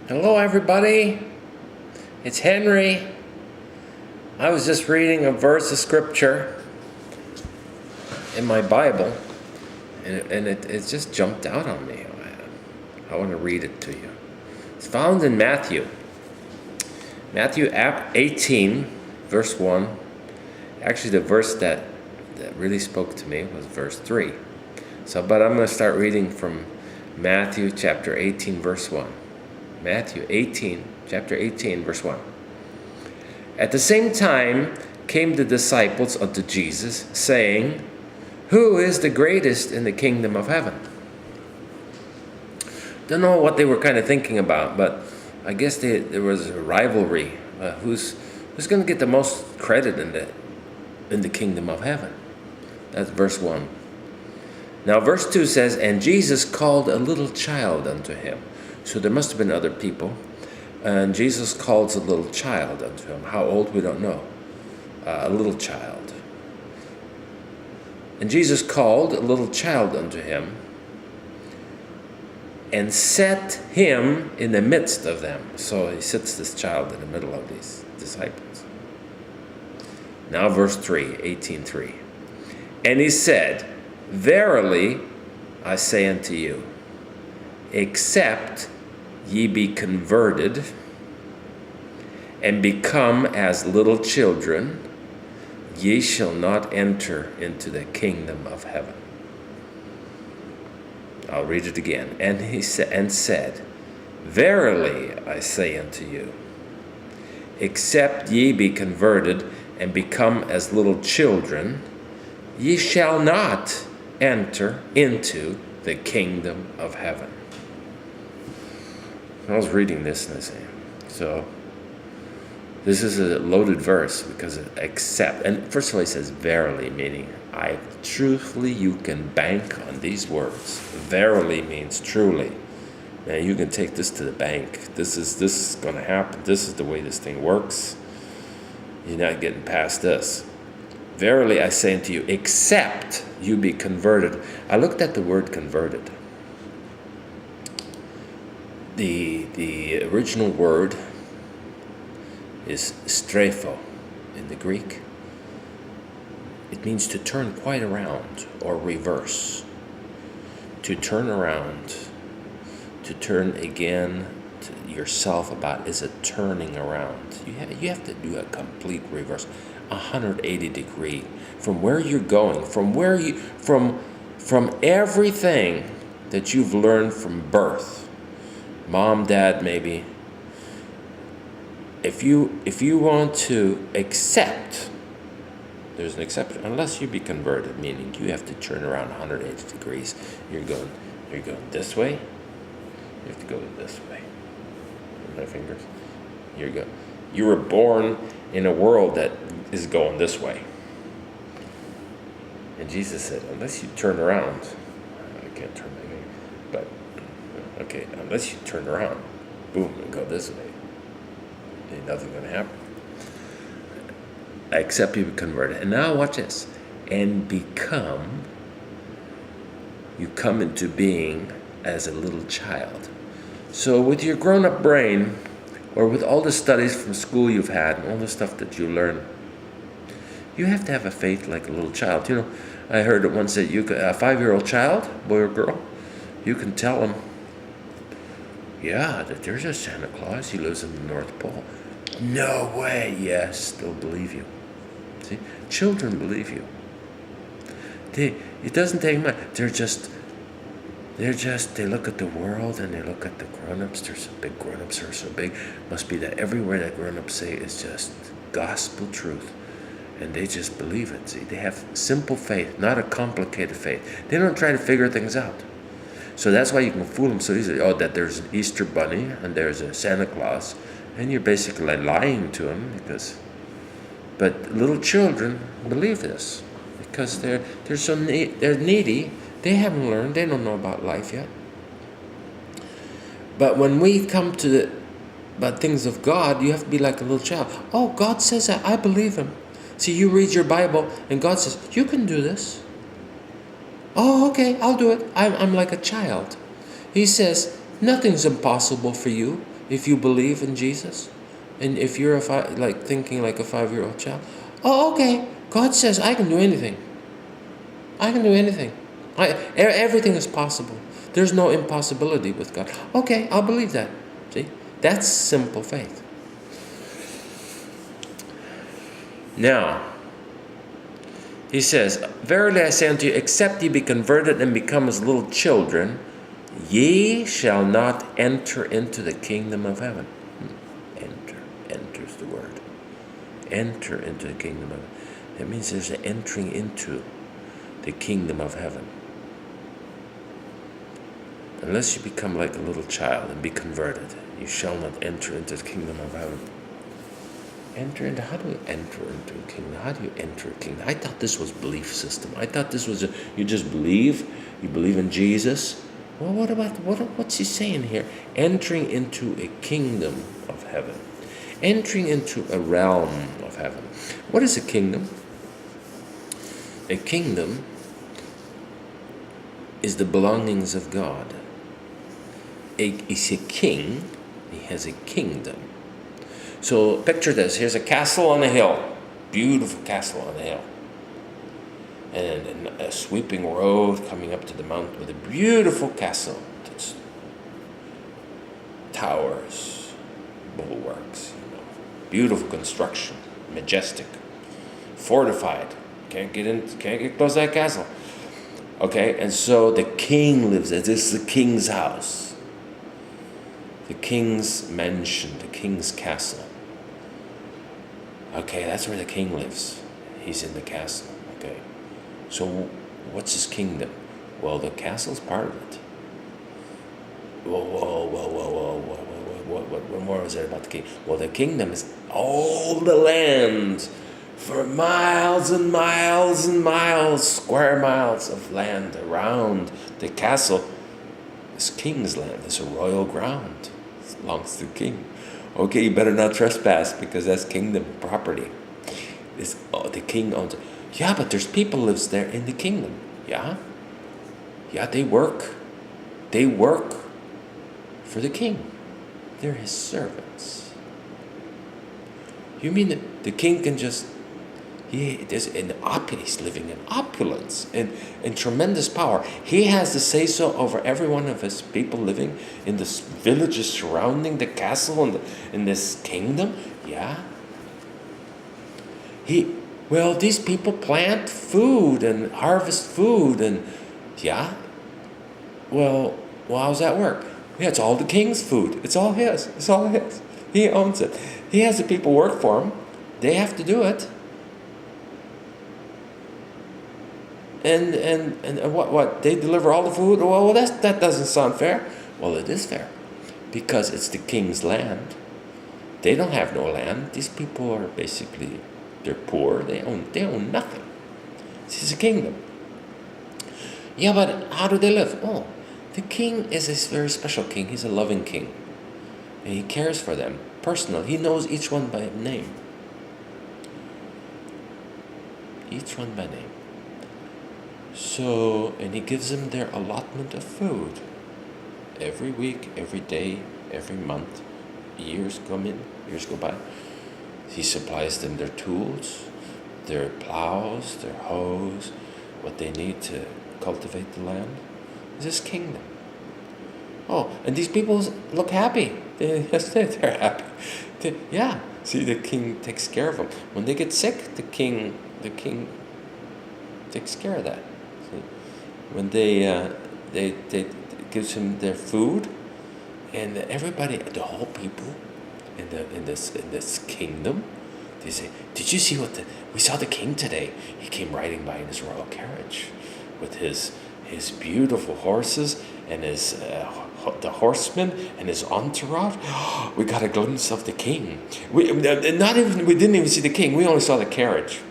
Hello, everybody. It's Henry. I was just reading a verse of scripture in my Bible, and it just jumped out on me. I want to read it to you. It's found in Matthew 18, verse 1. Actually, the verse that really spoke to me was verse 3. But I'm going to start reading from Matthew chapter 18, verse 1. Matthew 18, chapter 18, verse 1. At the same time came the disciples unto Jesus, saying, Who is the greatest in the kingdom of heaven? Don't know what they were kind of thinking about, but I guess there was a rivalry. Who's going to get the most credit in the kingdom of heaven? That's verse 1. Now verse 2 says, And Jesus called a little child unto him. So there must have been other people. And Jesus calls a little child unto him. How old? We don't know. A little child. And Jesus called a little child unto him and set him in the midst of them. So he sits this child in the middle of these disciples. Now verse 3, 18:3. And he said, Verily I say unto you, except ye be converted and become as little children, ye shall not enter into the kingdom of heaven. I'll read it again. And he said, Verily I say unto you, except ye be converted and become as little children, ye shall not enter into the kingdom of heaven. I was reading this and I say, so this is a loaded verse because it except, and first of all he says verily, meaning truthfully you can bank on these words. Verily means truly. Now you can take this to the bank. This is going to happen. This is the way this thing works. You're not getting past this. Verily I say unto you, except you be converted. I looked at the word converted. The original word is strepho in the Greek. It means to turn quite around or reverse. To turn around, to turn again to yourself about is a turning around. You have to do a complete reverse. 180 degree from where you're going, from everything that you've learned from birth, mom, dad, maybe. If you want to accept, there's an exception, unless you be converted, meaning you have to turn around 180 degrees. You're going this way. You have to go this way. With my fingers. You were born in a world that is going this way. And Jesus said, unless you turn around, I can't turn my finger, but okay, unless you turn around, boom, and go this way, ain't nothing going to happen. Except you be converted. And now watch this. And you come into being as a little child. So with your grown-up brain, or with all the studies from school you've had and all the stuff that you learn, you have to have a faith like a little child. You know, I heard it once that a 5-year-old child, boy or girl, you can tell them, yeah, that there's a Santa Claus. He lives in the North Pole. No way. Yes, they'll believe you. See, children believe you. It doesn't take much. They look at the world and they look at the grown-ups. They're so big. Grown-ups are so big. Must be that everywhere that grown-ups say is just gospel truth. And they just believe it. See, they have simple faith, not a complicated faith. They don't try to figure things out. So that's why you can fool them so easily. Oh, that there's an Easter bunny and there's a Santa Claus. And you're basically lying to them but little children believe this because they're needy. They haven't learned. They don't know about life yet. But when we come to about things of God, you have to be like a little child. Oh, God says that. I believe him. See, you read your Bible and God says, you can do this. Oh, okay, I'll do it. I'm like a child. He says, nothing's impossible for you. if you believe in Jesus, and if you're thinking like a 5-year-old child, oh, okay, God says I can do anything. I can do anything. Everything is possible. There's no impossibility with God. Okay, I'll believe that. See, that's simple faith. Now, he says, verily I say unto you, except ye be converted and become as little children, ye shall not enter into the kingdom of heaven. Enters the word. Enter into the kingdom of heaven. That means there's an entering into the kingdom of heaven. Unless you become like a little child and be converted, you shall not enter into the kingdom of heaven. How do you enter into a kingdom? How do you enter a kingdom? I thought this was belief system. I thought this was you just believe. You believe in Jesus. Well, what's he saying here? Entering into a kingdom of heaven. Entering into a realm of heaven. What is a kingdom? A kingdom is the belongings of God. He's a king. He has a kingdom. So picture this. Here's a castle on a hill. Beautiful castle on a hill. And a sweeping road coming up to the mountain with a beautiful castle. It's towers, bulwarks, beautiful construction, majestic, fortified. Can't get close to that castle. Okay, and so the king lives there. This is the king's house. The king's mansion, the king's castle. Okay, that's where the king lives. He's in the castle. Okay. So what's his kingdom? Well, the castle's part of it. Whoa. What more is there about the king? Well, the kingdom is all the land for miles and miles and miles, square miles of land around the castle. This king's land. It's a royal ground. It belongs to the king. Okay, you better not trespass because that's kingdom property. The king owns it. Yeah, but there's people lives there in the kingdom. Yeah, they work. They work for the king. They're his servants. You mean that the king can just... he's living in opulence and tremendous power. He has the say-so over every one of his people living in the villages surrounding the castle and in this kingdom. Yeah. These people plant food and harvest food and yeah. Well, how's that work? Yeah, it's all the king's food. It's all his. It's all his. He owns it. He has the people work for him. They have to do it. And what? They deliver all the food? Well, that doesn't sound fair. Well, it is fair. Because it's the king's land. They don't have no land. These people are basically, they're poor. They own nothing. This is a kingdom. Yeah, but how do they live? Oh, the king is a very special king. He's a loving king. And he cares for them personally. He knows each one by name. Each one by name. So, and he gives them their allotment of food. Every week, every day, every month. Years come in, years go by. He supplies them their tools, their plows, their hoes, what they need to cultivate the land. It's his kingdom. Oh, and these people look happy. They're happy. See, the king takes care of them. When they get sick, the king takes care of that. See? When they gives him their food, and everybody, the whole people in this kingdom, they say, "Did you see we saw the king today? He came riding by in his royal carriage, with his beautiful horses and the horsemen and his entourage. We got a glimpse of the king. We didn't even see the king. We only saw the carriage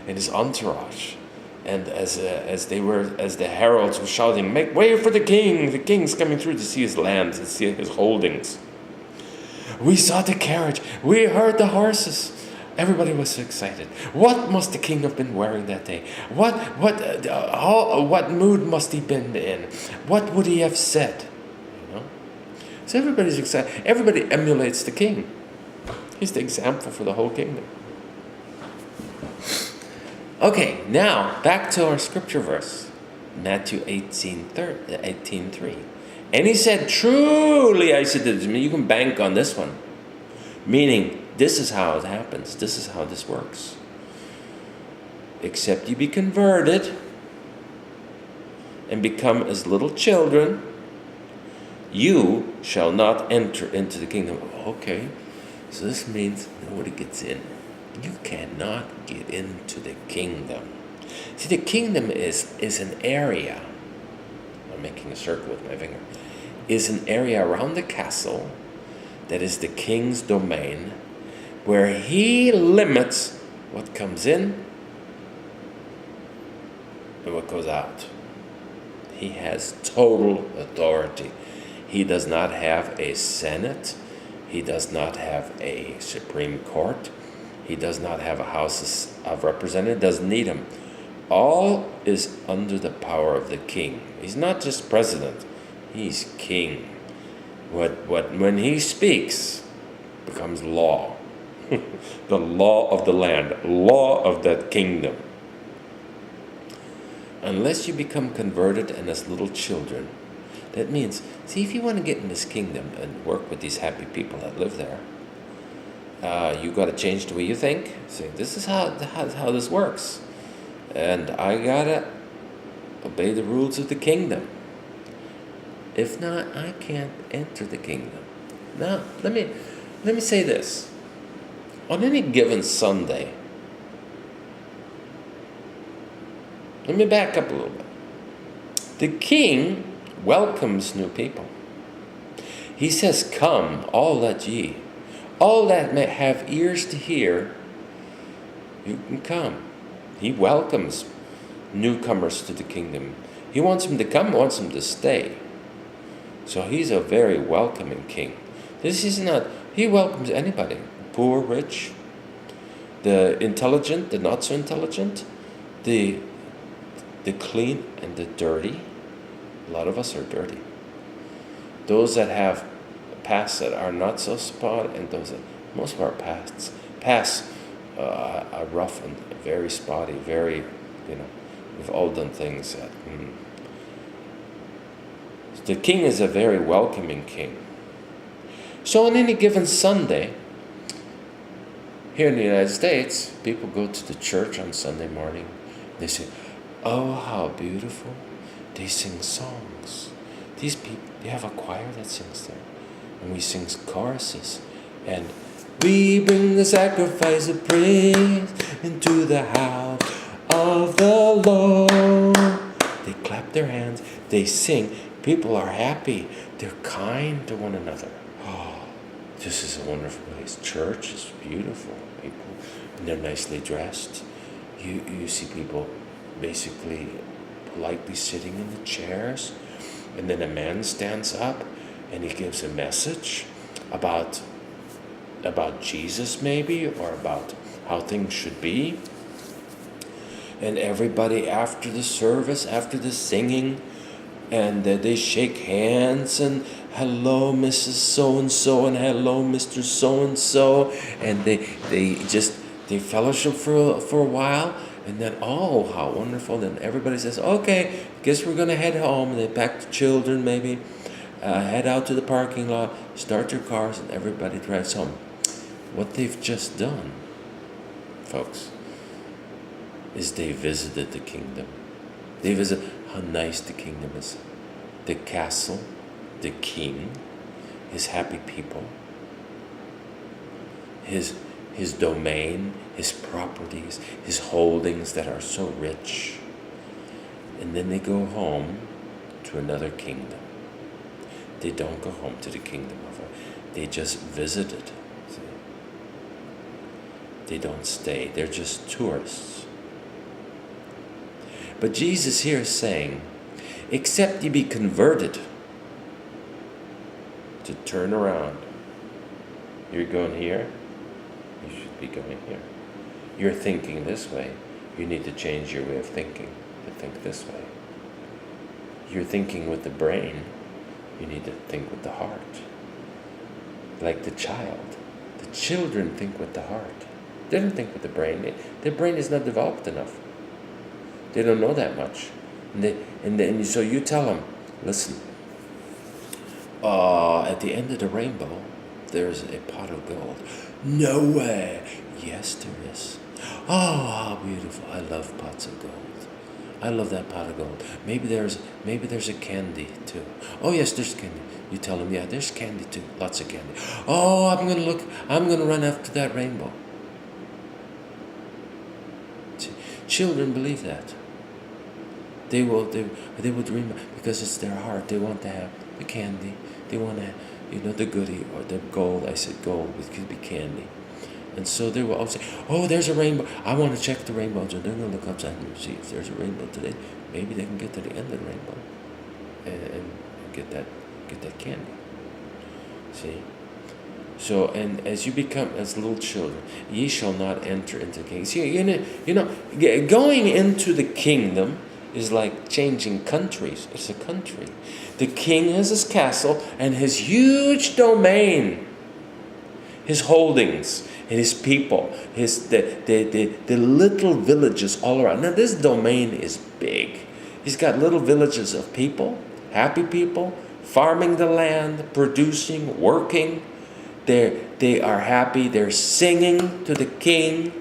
and his entourage. And as the heralds were shouting, 'Make way for the king! The king's coming through to see his lands, to see his holdings.' We saw the carriage. We heard the horses." Everybody was so excited. What must the king have been wearing that day? What mood must he been in? What would he have said? So everybody's excited. Everybody emulates the king. He's the example for the whole kingdom. Okay, now back to our scripture verse. Matthew 18:3. And he said, truly, I said to them, you can bank on this one. Meaning, this is how it happens. This is how this works. Except you be converted and become as little children, you shall not enter into the kingdom. Okay, so this means nobody gets in. You cannot get into the kingdom. See, the kingdom is an area, I'm making a circle with my finger, is an area around the castle that is the king's domain, where he limits what comes in and what goes out. He has total authority. He does not have a Senate. He does not have a Supreme Court. He does not have a House of Representatives. Doesn't need him. All is under the power of the king. He's not just president. He's king. When he speaks, becomes law. The law of the land. Law of that kingdom. Unless you become converted and as little children, that means, see, if you want to get in this kingdom and work with these happy people that live there, you got to change the way you think. See, this is how this works, and I gotta obey the rules of the kingdom. If not, I can't enter the kingdom. Now, let me say this: on any given Sunday, let me back up a little bit. The king welcomes new people. He says, come, all that ye. All that may have ears to hear, you can come. He welcomes newcomers to the kingdom. He wants them to come, wants them to stay. So he's a very welcoming king. He welcomes anybody. Poor, rich, the intelligent, the not so intelligent, the clean and the dirty. A lot of us are dirty. Those that have pasts that are not so spotty, and those that, most of our pasts are rough and very spotty, very, we've all done things that. The king is a very welcoming king. So on any given Sunday, here in the United States, people go to the church on Sunday morning. They say, oh, how beautiful. They sing songs. These people, they have a choir that sings there. And we sing choruses. And we bring the sacrifice of praise into the house of the Lord. They clap their hands. They sing. People are happy. They're kind to one another. Oh, this is a wonderful place. Church is beautiful. People, and they're nicely dressed. You see people basically politely sitting in the chairs, and then a man stands up and he gives a message about Jesus maybe, or about how things should be. And everybody after the service, after the singing, and they shake hands and hello Mrs. So-and-so and hello Mr. So-and-so, and they fellowship for a while. And then, oh, how wonderful. Then everybody says, okay, guess we're going to head home. And they pack the children maybe, head out to the parking lot, start their cars, and everybody drives home. What they've just done, folks, is they visited the kingdom. They visit how nice the kingdom is. The castle, the king, his happy people, his domain, his properties, his holdings that are so rich. And then they go home to another kingdom. They don't go home to the kingdom of God. They just visited. See? They don't stay. They're just tourists. But Jesus here is saying, except ye be converted, to turn around. You're going here. You should be going here. You're thinking this way. You need to change your way of thinking to think this way. You're thinking with the brain. You need to think with the heart. like the child. The children think with the heart. They don't think with the brain. Their brain is not developed enough. They don't know that much. And so you tell them, listen, at the end of the rainbow, there's a pot of gold. No way. Yes, there is. Oh, how beautiful. I love pots of gold. I love that pot of gold. Maybe there's a candy too. Oh yes, there's candy. You tell them, yeah, there's candy too. Lots of candy. Oh, I'm gonna run after that rainbow. Children believe that. They will dream because it's their heart. They want to have the candy. They want to have, the goodie or the gold. I said gold, it could be candy. And so they will always say, oh, there's a rainbow. I want to check the rainbow. So they're going to look upside and see if there's a rainbow today. Maybe they can get to the end of the rainbow and get that candy. See? So, and as you become as little children, ye shall not enter into the kingdom. See, going into the kingdom is like changing countries. It's a country. The king has his castle and his huge domain, his holdings, and his people, the little villages all around. Now this domain is big. He's got little villages of people, happy people, farming the land, producing, working. They are happy. They're singing to the king.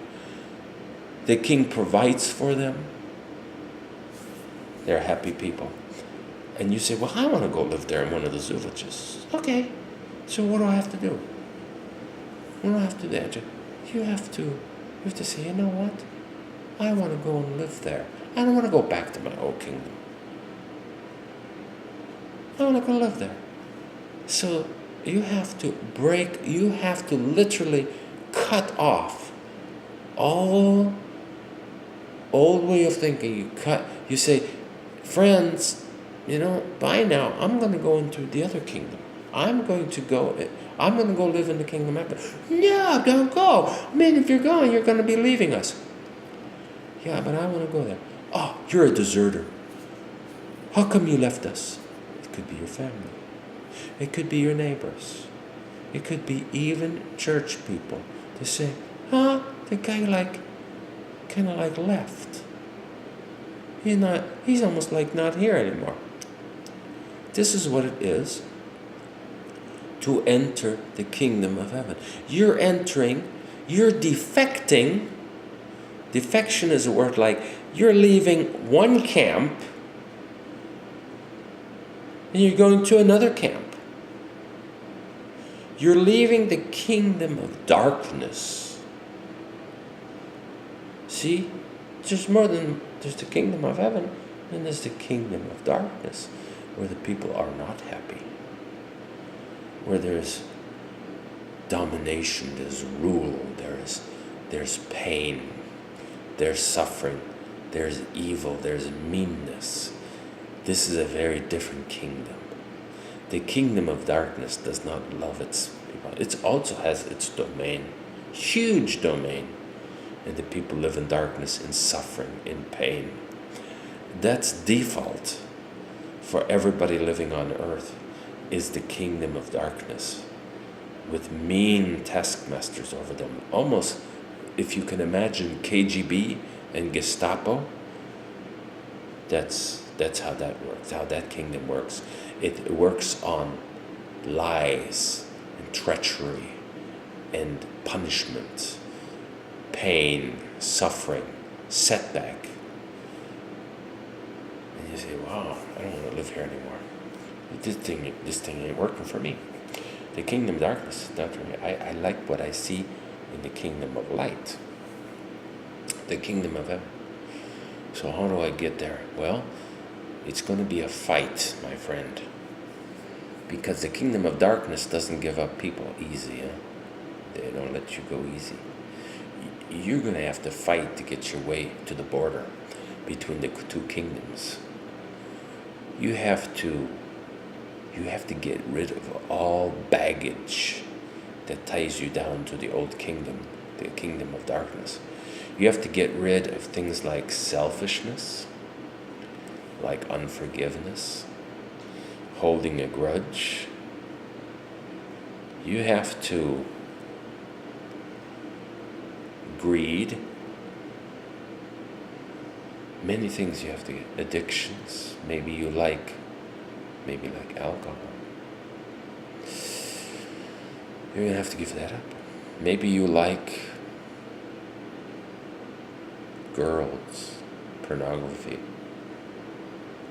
The king provides for them. They're happy people. And you say, well, I want to go live there in one of those villages. Okay, so what do I have to do? What do I have to do? You have to say, you know what? I want to go and live there. I don't want to go back to my old kingdom. I want to go live there. So you have to literally cut off all old way of thinking. You say, friends, by now I'm going to go into the other kingdom. I'm going to go live in the kingdom of heaven. No, don't go. I mean, if you're going, you're going to be leaving us. Yeah, but I want to go there. Oh, you're a deserter. How come you left us? It could be your family. It could be your neighbors. It could be even church people. They say, the guy kind of left. He's almost like not here anymore. This is what it is to enter the kingdom of heaven. You're defecting. Defection is a word like you're leaving one camp and you're going to another camp. You're leaving the kingdom of darkness. See? There's the kingdom of heaven, and there's the kingdom of darkness, where the people are not happy. Where there's domination, there's rule, there's pain, there's suffering, there's evil, there's meanness. This is a very different kingdom. The kingdom of darkness does not love its people. It also has its domain, huge domain. And the people live in darkness, in suffering, in pain. That's default for everybody living on earth, is the kingdom of darkness, with mean taskmasters over them. Almost, if you can imagine KGB and Gestapo, that's how that works, how that kingdom works. It works on lies and treachery and punishment, pain, suffering, setback. And you say, wow, I don't want to live here anymore. This thing ain't working for me. The kingdom of darkness is not for me. I like what I see in the kingdom of light, the kingdom of heaven. So how do I get there? Well, it's going to be a fight, my friend, because the kingdom of darkness doesn't give up people easy. They don't let you go easy. You're going to have to fight to get your way to the border between the two kingdoms. You have to get rid of all baggage that ties you down to the old kingdom, the kingdom of darkness. You have to get rid of things like selfishness, like unforgiveness, holding a grudge. You have to greed, many things you have to get. Addictions, maybe like alcohol. You're gonna have to give that up. Maybe you like girls, pornography.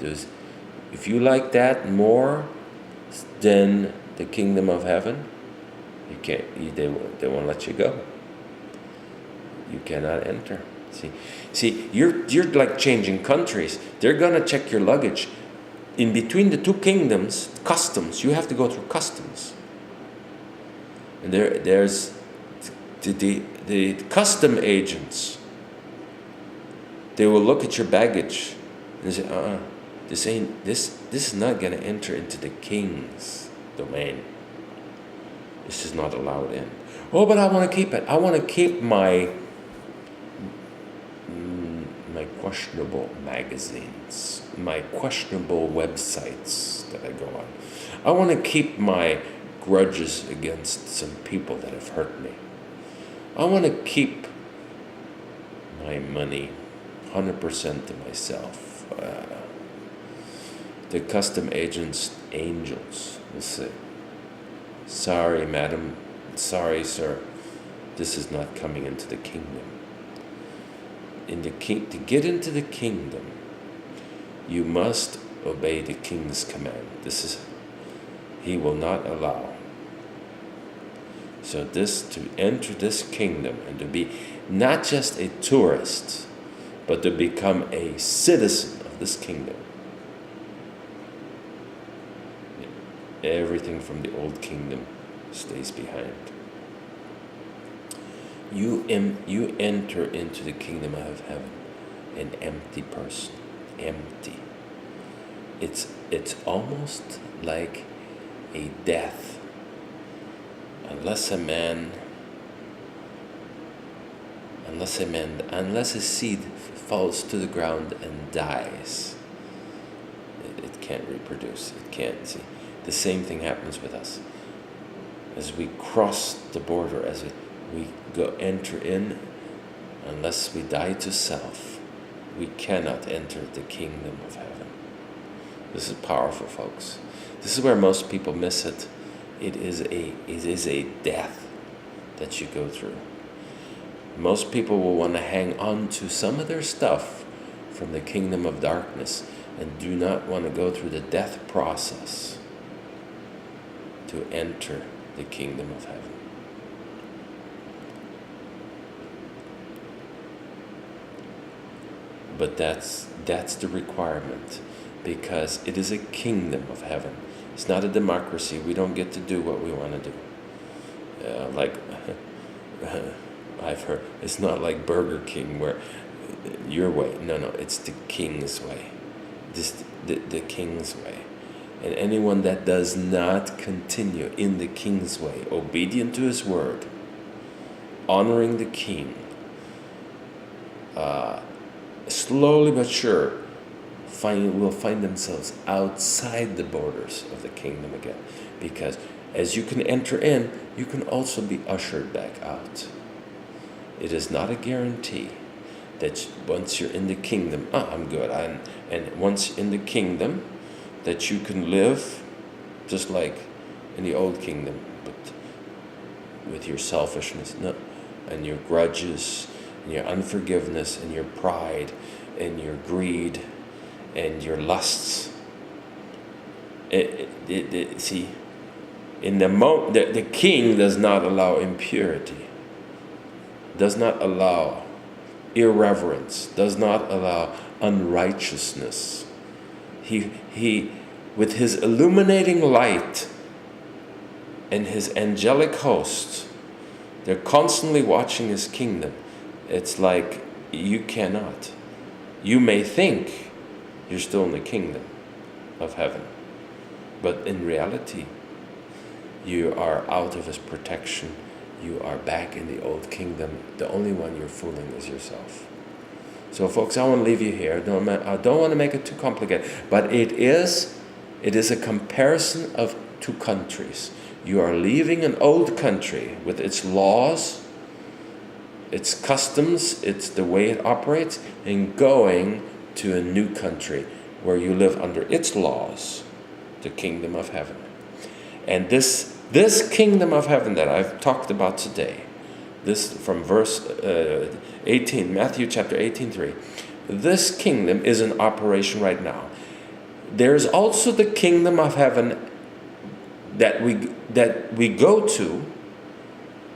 If you like that more than the kingdom of heaven, they won't let you go. You cannot enter. See, you're like changing countries. They're gonna check your luggage. In between the two kingdoms, customs. You have to go through customs. And there's the custom agents. They will look at your baggage and say, this is not going to enter into the king's domain. This is not allowed in. Oh, but I want to keep it. I want to keep my questionable magazines, my questionable websites that I go on. I want to keep my grudges against some people that have hurt me. I want to keep my money 100% to myself. The custom agents, angels, will say, sorry, madam, sorry, sir, this is not coming into the kingdom. To get into the kingdom, you must obey the king's command. He will not allow. So to enter this kingdom and to be not just a tourist, but to become a citizen of this kingdom. Everything from the old kingdom stays behind. You enter into the kingdom of heaven an empty person. Empty. It's almost like a death. Unless a seed falls to the ground and dies, it can't reproduce. It can't. See, the same thing happens with us. As we cross the border, as we enter in, unless we die to self, we cannot enter the kingdom of heaven. This is powerful, folks. This is where most people miss it. It is a death that you go through. Most people will want to hang on to some of their stuff from the kingdom of darkness and do not want to go through the death process to enter the kingdom of heaven. But that's the requirement, because it is a kingdom of heaven. It's not a democracy. We don't get to do what we want to do. I've heard, it's not like Burger King where your way. No, it's the king's way. The king's way. And anyone that does not continue in the king's way, obedient to his word, honoring the king, slowly but sure, will find themselves outside the borders of the kingdom again. Because as you can enter in, you can also be ushered back out. It is not a guarantee that once you're in the kingdom, I'm good. And once in the kingdom, that you can live just like in the old kingdom, but with your selfishness, and your grudges, and your unforgiveness, and your pride, and your greed, and your lusts. See, in the king does not allow impurity, does not allow irreverence, does not allow unrighteousness. He with his illuminating light and his angelic host, they're constantly watching his kingdom. It's like you cannot. You may think you're still in the kingdom of heaven, but in reality, you are out of his protection. You are back in the old kingdom. The only one you're fooling is yourself. So, folks, I want to leave you here. I don't want to make it too complicated, but it is a comparison of two countries. You are leaving an old country with its laws, its customs, it's the way it operates, and going to a new country where you live under its laws, the kingdom of heaven. And this kingdom of heaven that I've talked about today, this from verse 18, Matthew chapter 18:3, this kingdom is in operation right now. There's also the kingdom of heaven that we go to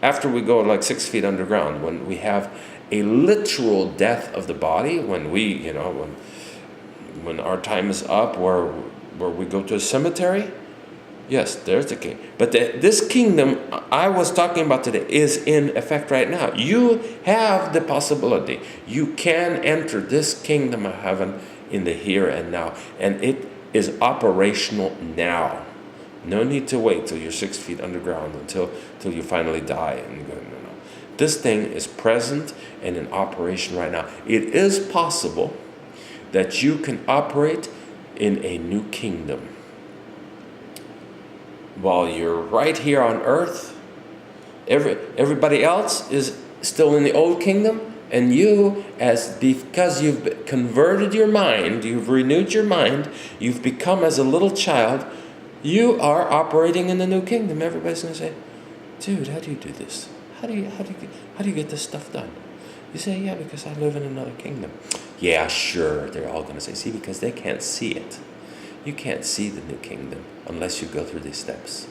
after we go like 6 feet underground, when we have a literal death of the body, when when our time is up, where we go to a cemetery. Yes, there's the king. But this kingdom I was talking about today is in effect right now. You have the possibility. You can enter this kingdom of heaven in the here and now. And it is operational now. No need to wait till you're 6 feet underground until you finally die. No. This thing is present and in operation right now. It is possible that you can operate in a new kingdom while you're right here on earth. Everybody else is still in the old kingdom, and you, because you've converted your mind, you've renewed your mind, you've become as a little child, you are operating in the new kingdom. Everybody's going to say, dude, how do you do this? How do you get this stuff done? You say, yeah, because I live in another kingdom. Yeah, sure, they're all going to say, see, because they can't see it. You can't see the new kingdom unless you go through these steps.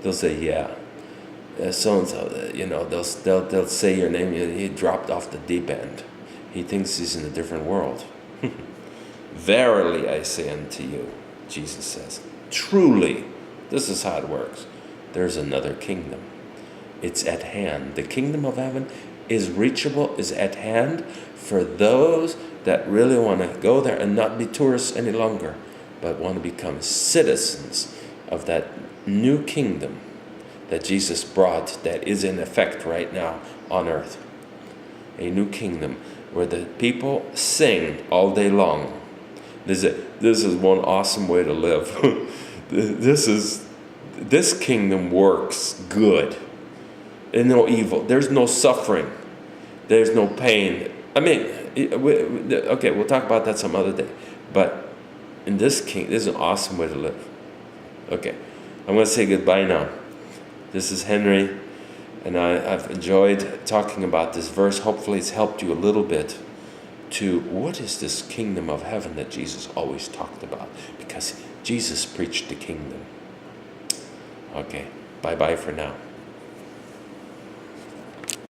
They'll say, yeah, so-and-so, they'll say your name, he dropped off the deep end. He thinks he's in a different world. Verily I say unto you, Jesus says, truly, this is how it works. There's another kingdom. It's at hand. The kingdom of heaven is reachable, is at hand for those that really want to go there and not be tourists any longer, but want to become citizens of that new kingdom that Jesus brought, that is in effect right now on earth. A new kingdom where the people sing all day long. This is one awesome way to live. This kingdom works good. There's no evil. There's no suffering. There's no pain. I mean, okay, we'll talk about that some other day. But in this is an awesome way to live. Okay, I'm going to say goodbye now. This is Henry, and I've enjoyed talking about this verse. Hopefully it's helped you a little bit to what is this kingdom of heaven that Jesus always talked about, because Jesus preached the kingdom. Okay, bye-bye for now.